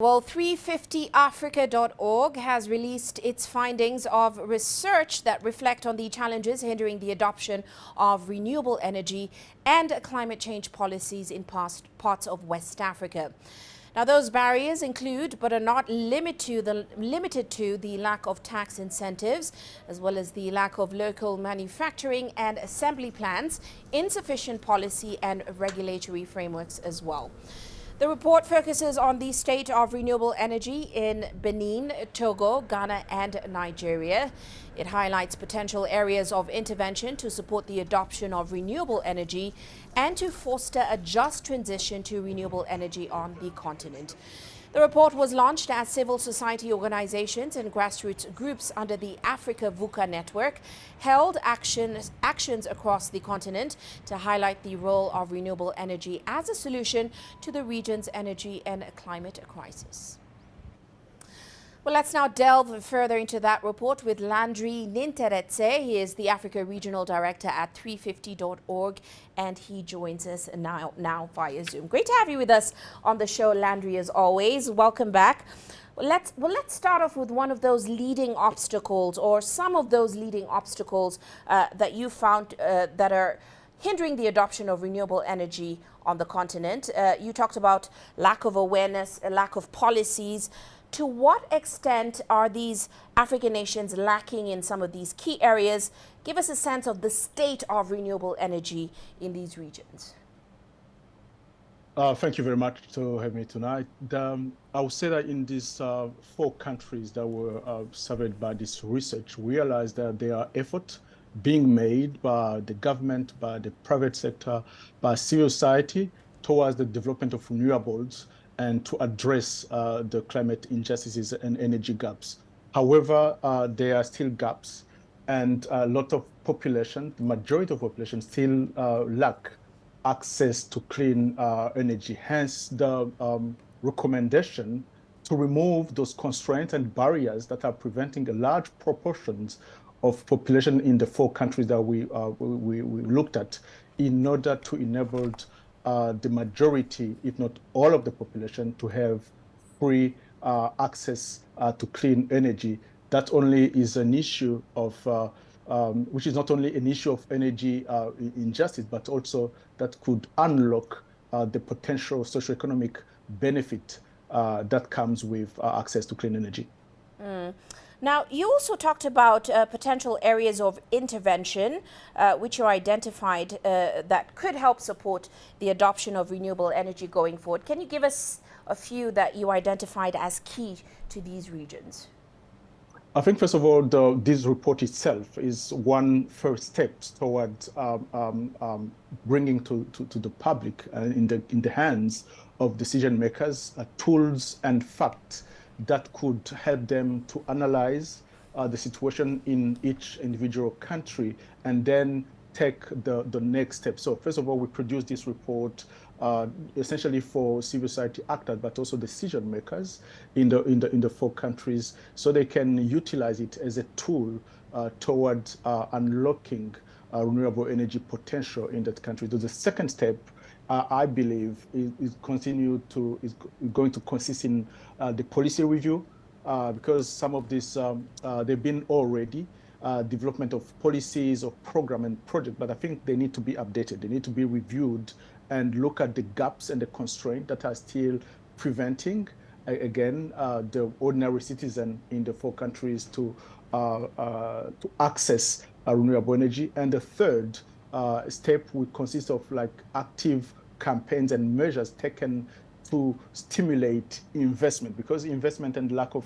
Well, 350africa.org has released its findings of research that reflect on the challenges hindering the adoption of renewable energy and climate change policies in parts of West Africa. Now, those barriers include, but are not limited to the lack of tax incentives, as well as the lack of local manufacturing and assembly plans, insufficient policy and regulatory frameworks as well. The report focuses on the state of renewable energy in Benin, Togo, Ghana and Nigeria. It highlights potential areas of intervention to support the adoption of renewable energy and to foster a just transition to renewable energy on the continent. The report was launched as civil society organizations and grassroots groups under the Africa VUCA network held actions across the continent to highlight the role of renewable energy as a solution to the region's energy and climate crisis. Well, let's now delve further into that report with Landry Ninteretse. He is the Africa Regional Director at 350.org, and he joins us now via Zoom. Great to have you with us on the show, Landry, as always. Welcome back. Let's start off with one of those leading obstacles, or some of those leading obstacles that you found that are hindering the adoption of renewable energy on the continent. You talked about lack of awareness, a lack of policies. To what extent are these African nations lacking in some of these key areas? Give us a sense of the state of renewable energy in these regions. Thank you very much to have me tonight. I would say that in these 4 countries that were surveyed by this research, we realized that there are efforts being made by the government, by the private sector, by civil society towards the development of renewables and to address the climate injustices and energy gaps. However, there are still gaps, and a lot of population, the majority of population, still lack access to clean energy. Hence, the recommendation to remove those constraints and barriers that are preventing a large proportions of population in the 4 countries that we looked at, in order to enable the majority, if not all of the population, to have free access to clean energy. That only is an issue of, which is not only an issue of energy injustice, but also that could unlock the potential socioeconomic benefit that comes with access to clean energy. Now, you also talked about potential areas of intervention, which you identified that could help support the adoption of renewable energy going forward. Can you give us a few that you identified as key to these regions? I think, first of all, this report itself is one first step towards bringing to the public in the hands of decision makers tools and facts that could help them to analyze the situation in each individual country and then take the next step. So first of all, we produced this report essentially for civil society actors, but also decision makers in the 4 countries, so they can utilize it as a tool towards unlocking renewable energy potential in that country. So the second step, I believe, is going to consist in the policy review, because some of this, they've been already development of policies, of program and project, but I think they need to be updated. They need to be reviewed and look at the gaps and the constraints that are still preventing, again, the ordinary citizen in the 4 countries to access renewable energy. And the third step would consist of like active campaigns and measures taken to stimulate investment, because investment and lack of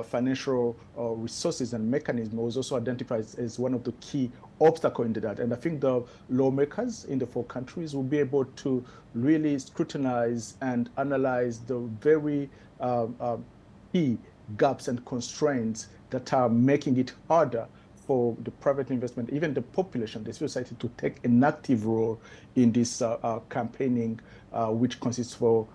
financial resources and mechanism was also identified as one of the key obstacles into that. And I think the lawmakers in the 4 countries will be able to really scrutinize and analyze the very key gaps and constraints that are making it harder for the private investment, even the population, the society, to take an active role in this campaigning, which consists to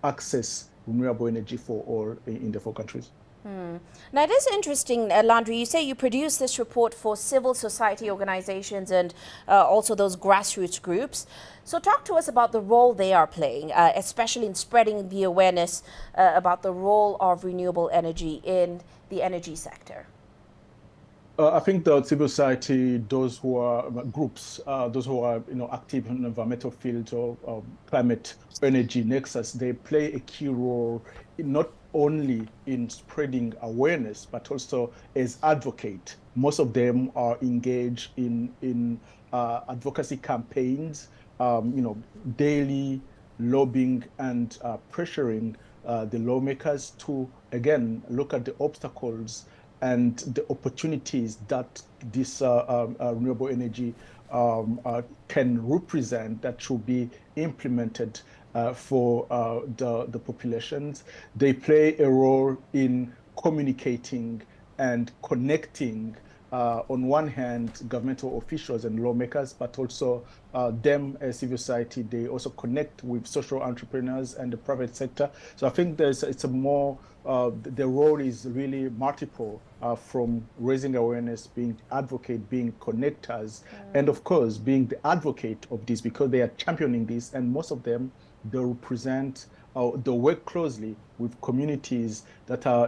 access renewable energy for all in the 4 countries. Now, it is interesting, Landry, you say you produce this report for civil society organizations and also those grassroots groups. So talk to us about the role they are playing, especially in spreading the awareness about the role of renewable energy in the energy sector. I think the civil society, those who are groups, those who are active in the environmental field or climate energy nexus, they play a key role not only in spreading awareness but also as advocate. Most of them are engaged in advocacy campaigns, daily lobbying and pressuring the lawmakers to again look at the obstacles and the opportunities that this renewable energy can represent that should be implemented for the populations. They play a role in communicating and connecting on one hand, governmental officials and lawmakers, but also them as civil society, they also connect with social entrepreneurs and the private sector. So I think it's a more, the role is really multiple from raising awareness, being advocate, being connectors, and of course, being the advocate of this because they are championing this and most of them, they represent they work closely with communities that are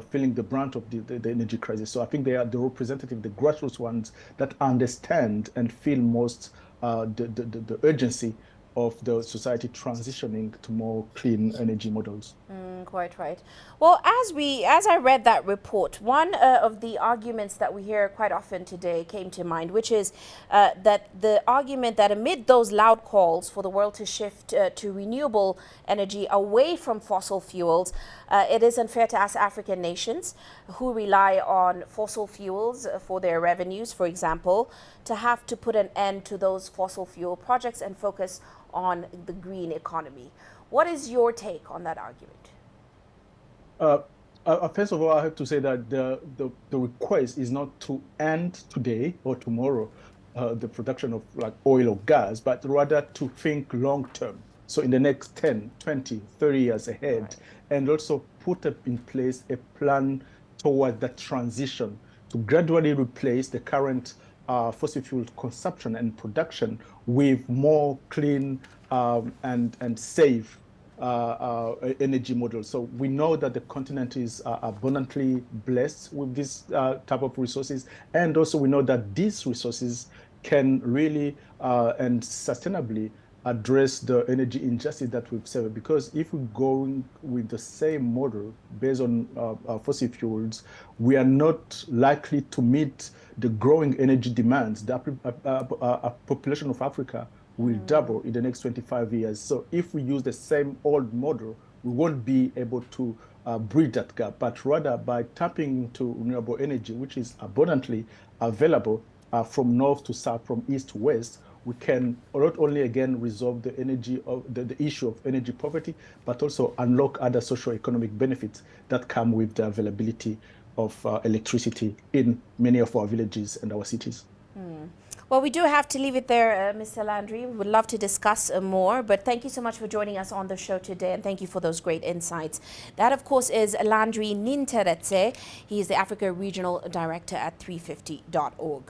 feeling the brunt of the energy crisis. So I think they are the representative, the grassroots ones that understand and feel most the urgency of the society transitioning to more clean energy models. Quite right. Well, as I read that report, one of the arguments that we hear quite often today came to mind, which is that the argument that amid those loud calls for the world to shift to renewable energy away from fossil fuels, it is unfair to ask African nations who rely on fossil fuels for their revenues, for example, to have to put an end to those fossil fuel projects and focus on the green economy. What is your take on that argument? First of all, I have to say that the request is not to end today or tomorrow the production of like oil or gas, but rather to think long term. So in the next 10, 20, 30 years ahead, right. And also put up in place a plan toward that transition to gradually replace the current fossil fuel consumption and production with more clean and safe energy models. So we know that the continent is abundantly blessed with this type of resources. And also we know that these resources can really and sustainably address the energy injustice that we've seen. Because if we're going with the same model based on fossil fuels, we are not likely to meet the growing energy demands. The population of Africa will double in the next 25 years. So if we use the same old model, we won't be able to bridge that gap, but rather by tapping into renewable energy, which is abundantly available from north to south, from east to west, we can not only again resolve the energy of the issue of energy poverty, but also unlock other socio-economic benefits that come with the availability of electricity in many of our villages and our cities. Well, we do have to leave it there, Mr. Landry. We would love to discuss more, but thank you so much for joining us on the show today, and thank you for those great insights. That, of course, is Landry Ninteretse. He is the Africa Regional Director at 350.org.